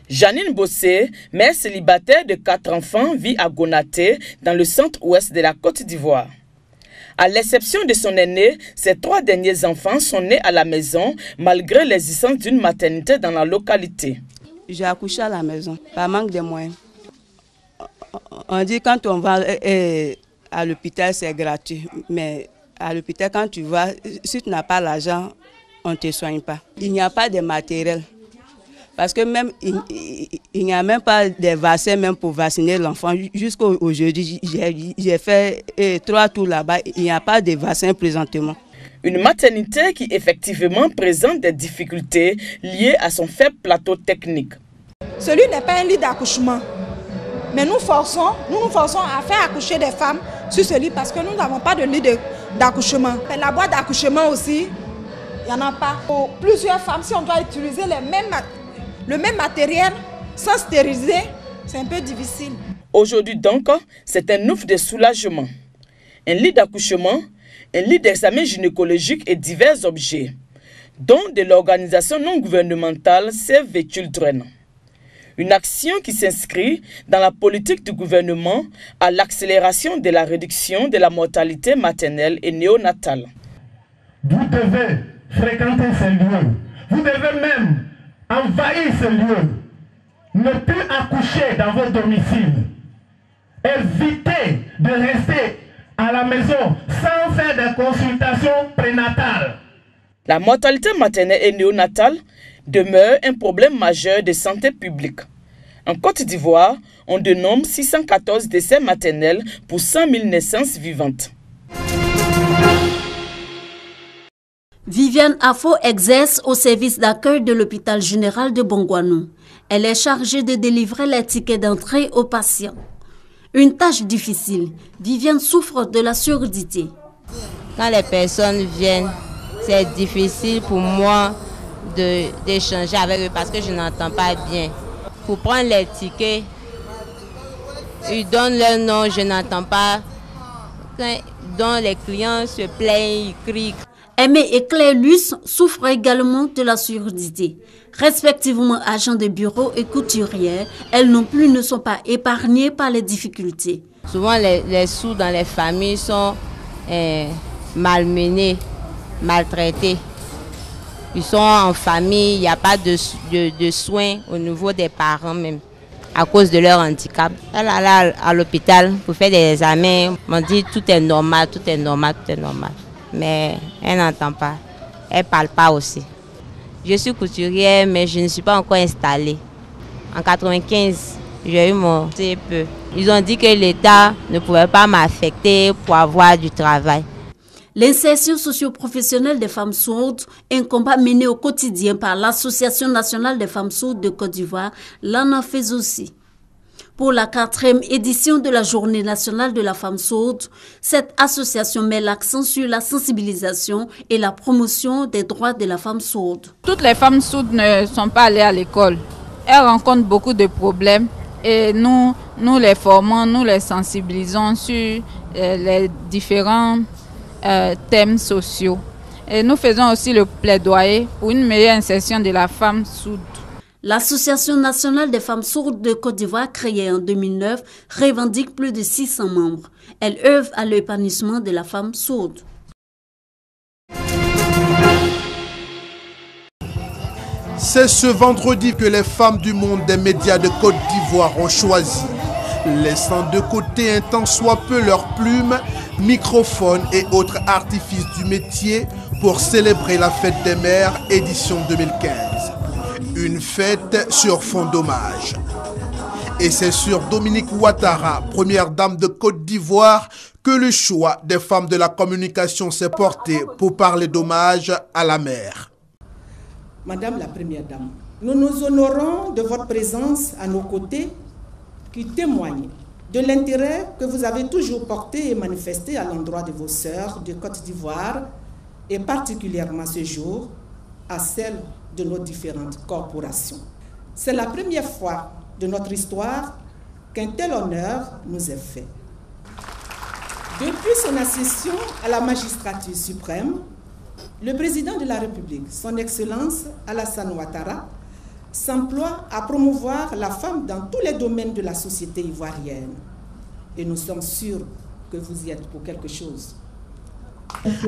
Janine Bossé, mère célibataire de 4 enfants, vit à Gonaté, dans le centre-ouest de la Côte d'Ivoire. À l'exception de son aîné, ses 3 derniers enfants sont nés à la maison, malgré l'existence d'une maternité dans la localité. J'ai accouché à la maison, par manque de moyens. On dit quand on va à l'hôpital, c'est gratuit. Mais à l'hôpital, quand tu vas, si tu n'as pas l'argent, on ne te soigne pas. Il n'y a pas de matériel. Parce que même il n'y a même pas de vaccins même pour vacciner l'enfant. Jusqu'à aujourd'hui, j'ai fait 3 tours là-bas. Il n'y a pas de vaccin présentement. Une maternité qui effectivement présente des difficultés liées à son faible plateau technique. Celui n'est pas un lit d'accouchement. Mais nous nous forçons à faire accoucher des femmes sur ce lit parce que nous n'avons pas de lit d'accouchement. La boîte d'accouchement aussi, il n'y en a pas. Pour plusieurs femmes, si on doit utiliser le même matériel sans stériliser, c'est un peu difficile. Aujourd'hui donc, c'est un ouf de soulagement. Un lit d'accouchement, un lit d'examen gynécologique et divers objets, dont de l'organisation non gouvernementale Save the Children. Une action qui s'inscrit dans la politique du gouvernement à l'accélération de la réduction de la mortalité maternelle et néonatale. Vous devez fréquenter ces lieux. Vous devez même envahir ces lieux. Ne plus accoucher dans votre domicile. Évitez de rester à la maison sans faire des consultations prénatales. La mortalité maternelle et néonatale demeure un problème majeur de santé publique. En Côte d'Ivoire, on dénombre 614 décès maternels pour 100 000 naissances vivantes. Viviane Afo exerce au service d'accueil de l'hôpital général de Bongouanou. Elle est chargée de délivrer les tickets d'entrée aux patients. Une tâche difficile. Viviane souffre de la surdité. Quand les personnes viennent, c'est difficile pour moi d'échanger avec eux parce que je n'entends pas bien. Pour prendre les tickets, ils donnent leur nom, je n'entends pas. Quand les clients se plaignent, ils crient. Aimée et Claire Luce souffrent également de la surdité. Respectivement agents de bureau et couturières, elles non plus ne sont pas épargnées par les difficultés. Souvent les sourds dans les familles sont malmenés, maltraités. Ils sont en famille, il n'y a pas de soins au niveau des parents même, à cause de leur handicap. Elle allait à l'hôpital pour faire des examens, on dit tout est normal, tout est normal, tout est normal. Mais elle n'entend pas, elle ne parle pas aussi. Je suis couturière, mais je ne suis pas encore installée. En 1995, j'ai eu mon CPE. Ils ont dit que l'État ne pouvait pas m'affecter pour avoir du travail. L'insertion socio-professionnelle des femmes sourdes, un combat mené au quotidien par l'Association nationale des femmes sourdes de Côte d'Ivoire, l'en a fait aussi. Pour la 4e édition de la Journée nationale de la femme sourde, cette association met l'accent sur la sensibilisation et la promotion des droits de la femme sourde. Toutes les femmes sourdes ne sont pas allées à l'école. Elles rencontrent beaucoup de problèmes et nous les formons, nous les sensibilisons sur les différents thèmes sociaux. Et nous faisons aussi le plaidoyer pour une meilleure insertion de la femme sourde. L'Association nationale des femmes sourdes de Côte d'Ivoire, créée en 2009, revendique plus de 600 membres. Elle œuvre à l'épanouissement de la femme sourde. C'est ce vendredi que les femmes du monde des médias de Côte d'Ivoire ont choisi, laissant de côté un tant soit peu leurs plumes, microphones et autres artifices du métier pour célébrer la fête des mères édition 2015. Une fête sur fond d'hommage. Et c'est sur Dominique Ouattara, première dame de Côte d'Ivoire, que le choix des femmes de la communication s'est porté pour parler d'hommage à la mère. Madame la Première Dame, nous nous honorons de votre présence à nos côtés qui témoigne de l'intérêt que vous avez toujours porté et manifesté à l'endroit de vos sœurs de Côte d'Ivoire et particulièrement ce jour à celle de nos différentes corporations. C'est la première fois de notre histoire qu'un tel honneur nous est fait. Depuis son accession à la magistrature suprême, le président de la République, son Excellence Alassane Ouattara, s'emploie à promouvoir la femme dans tous les domaines de la société ivoirienne. Et nous sommes sûrs que vous y êtes pour quelque chose.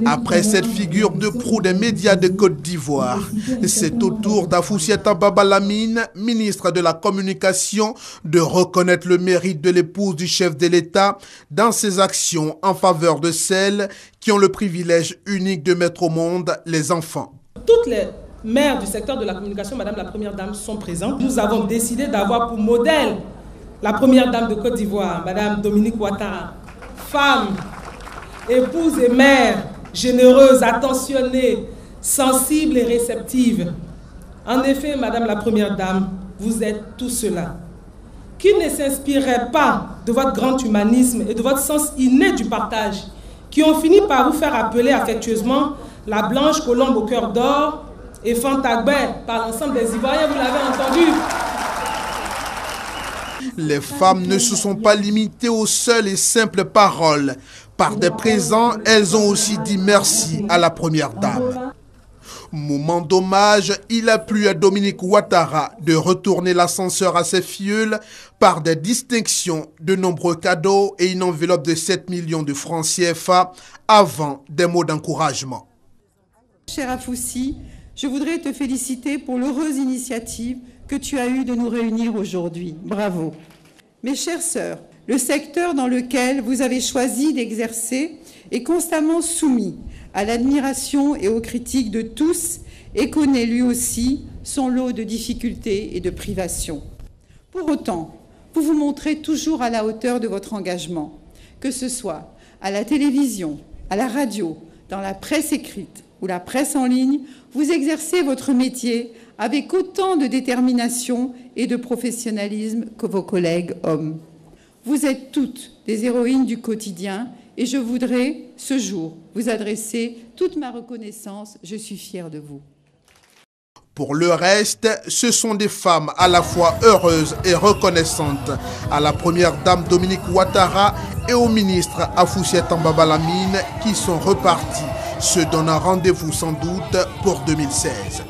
Après cette figure de proue des médias de Côte d'Ivoire, c'est au tour d'Afoussiata Baba Lamine, ministre de la Communication, de reconnaître le mérite de l'épouse du chef de l'État dans ses actions en faveur de celles qui ont le privilège unique de mettre au monde les enfants. Toutes les mères du secteur de la communication, Madame la Première Dame, sont présentes. Nous avons décidé d'avoir pour modèle la Première Dame de Côte d'Ivoire, Madame Dominique Ouattara, femme, épouse et mère, généreuse, attentionnée, sensible et réceptive. En effet, Madame la Première Dame, vous êtes tout cela. Qui ne s'inspirerait pas de votre grand humanisme et de votre sens inné du partage, qui ont fini par vous faire appeler affectueusement la blanche colombe au cœur d'or et Fantagbe par l'ensemble des Ivoiriens, vous l'avez entendu. Les femmes ne se sont pas limitées aux seules et simples paroles. Par des présents, elles ont aussi dit merci à la Première Dame. Moment d'hommage, il a plu à Dominique Ouattara de retourner l'ascenseur à ses filleuls par des distinctions, de nombreux cadeaux et une enveloppe de 7 millions de francs CFA avant des mots d'encouragement. Cher Afoussi, je voudrais te féliciter pour l'heureuse initiative que tu as eue de nous réunir aujourd'hui. Bravo. Mes chères sœurs, le secteur dans lequel vous avez choisi d'exercer est constamment soumis à l'admiration et aux critiques de tous et connaît lui aussi son lot de difficultés et de privations. Pour autant, vous vous montrez toujours à la hauteur de votre engagement, que ce soit à la télévision, à la radio, dans la presse écrite ou la presse en ligne, vous exercez votre métier avec autant de détermination et de professionnalisme que vos collègues hommes. Vous êtes toutes des héroïnes du quotidien et je voudrais, ce jour, vous adresser toute ma reconnaissance. Je suis fière de vous. Pour le reste, ce sont des femmes à la fois heureuses et reconnaissantes à la Première Dame Dominique Ouattara et au ministre Afoussiata Baba Lamine qui sont repartis, se donnant rendez-vous sans doute pour 2016.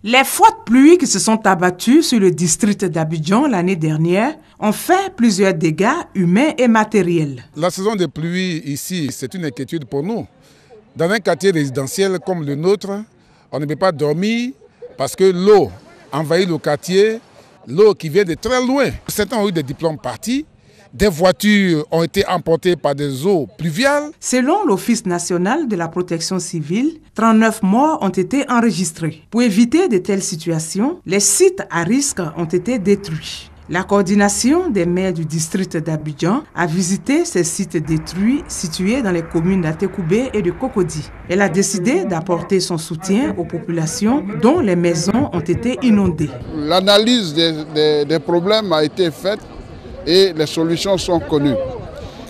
Les fortes pluies qui se sont abattues sur le district d'Abidjan l'année dernière ont fait plusieurs dégâts humains et matériels. La saison des pluies ici, c'est une inquiétude pour nous. Dans un quartier résidentiel comme le nôtre, on ne peut pas dormir parce que l'eau envahit le quartier, l'eau qui vient de très loin. Certains ont eu des diplômes partis. Des voitures ont été emportées par des eaux pluviales. Selon l'Office national de la protection civile, 39 morts ont été enregistrés. Pour éviter de telles situations, les sites à risque ont été détruits. La coordination des maires du district d'Abidjan a visité ces sites détruits situés dans les communes d'Atekoubé et de Cocody. Elle a décidé d'apporter son soutien aux populations dont les maisons ont été inondées. L'analyse des problèmes a été faite et les solutions sont connues.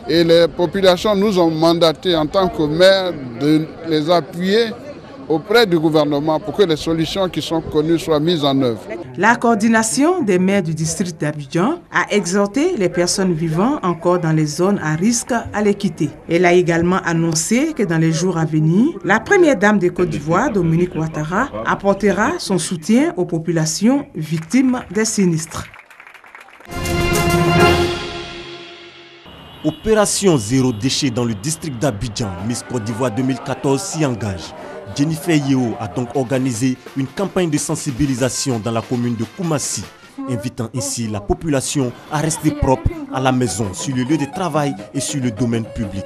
Et les populations nous ont mandaté en tant que maire de les appuyer auprès du gouvernement pour que les solutions qui sont connues soient mises en œuvre. La coordination des maires du district d'Abidjan a exhorté les personnes vivant encore dans les zones à risque à les quitter. Elle a également annoncé que dans les jours à venir, la première dame de Côte d'Ivoire, Dominique Ouattara, apportera son soutien aux populations victimes des sinistres. Opération Zéro Déchet dans le district d'Abidjan, Miss Côte d'Ivoire 2014 s'y engage. Jennifer Yeo a donc organisé une campagne de sensibilisation dans la commune de Koumassi, invitant ainsi la population à rester propre à la maison, sur le lieu de travail et sur le domaine public.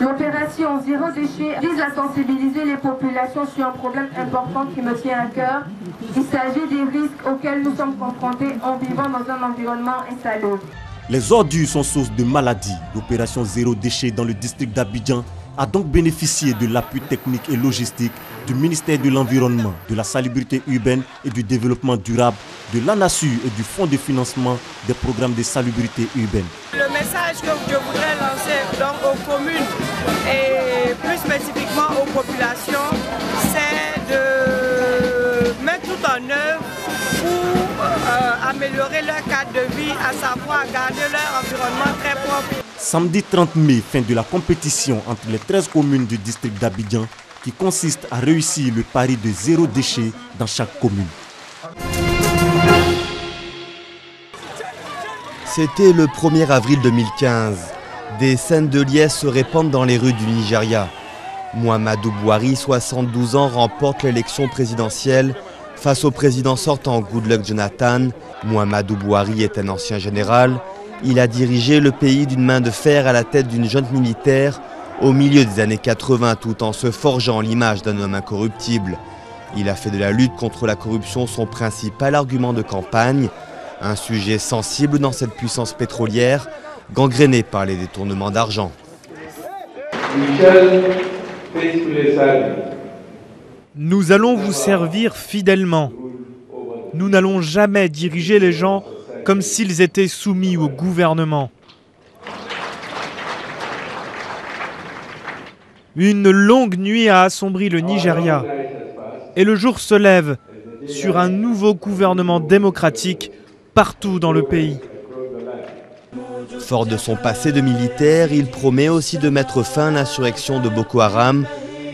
L'opération Zéro Déchet vise à sensibiliser les populations sur un problème important qui me tient à cœur. Il s'agit des risques auxquels nous sommes confrontés en vivant dans un environnement insalubre. Les ordures sont source de maladies. L'opération Zéro Déchet dans le district d'Abidjan a donc bénéficié de l'appui technique et logistique du ministère de l'Environnement, de la Salubrité urbaine et du Développement durable, de l'ANASUR et du Fonds de financement des programmes de salubrité urbaine. Le message que je voudrais lancer donc aux communes et plus spécifiquement aux populations, c'est de mettre tout en œuvre pour améliorer leur cadre de vie, à savoir garder leur environnement très propre. Samedi 30 mai, fin de la compétition entre les 13 communes du district d'Abidjan qui consiste à réussir le pari de 0 déchet dans chaque commune. C'était le 1er avril 2015. Des scènes de liesse se répandent dans les rues du Nigeria. Muhammadu Buhari, 72 ans, remporte l'élection présidentielle face au président sortant Goodluck Jonathan. Muhammadu Buhari est un ancien général. Il a dirigé le pays d'une main de fer à la tête d'une junte militaire au milieu des années 80 tout en se forgeant l'image d'un homme incorruptible. Il a fait de la lutte contre la corruption son principal argument de campagne, un sujet sensible dans cette puissance pétrolière, gangrénée par les détournements d'argent. Nous allons vous servir fidèlement. Nous n'allons jamais diriger les gens comme s'ils étaient soumis au gouvernement. Une longue nuit a assombri le Nigeria et le jour se lève sur un nouveau gouvernement démocratique partout dans le pays. Fort de son passé de militaire, il promet aussi de mettre fin à l'insurrection de Boko Haram,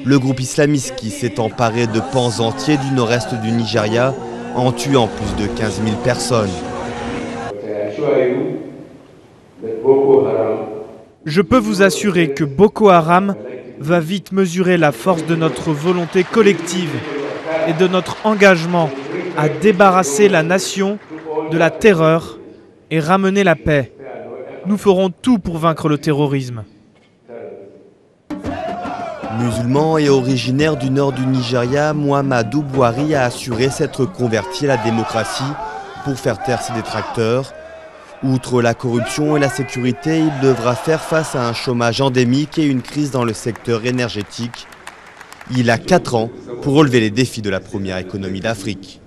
le groupe islamiste qui s'est emparé de pans entiers du nord-est du Nigeria en tuant plus de 15 000 personnes. Je peux vous assurer que Boko Haram va vite mesurer la force de notre volonté collective et de notre engagement à débarrasser la nation de la terreur et ramener la paix. Nous ferons tout pour vaincre le terrorisme. Musulman et originaire du nord du Nigeria, Muhammadu Buhari a assuré s'être converti à la démocratie pour faire taire ses détracteurs. Outre la corruption et la sécurité, il devra faire face à un chômage endémique et une crise dans le secteur énergétique. Il a 4 ans pour relever les défis de la première économie d'Afrique.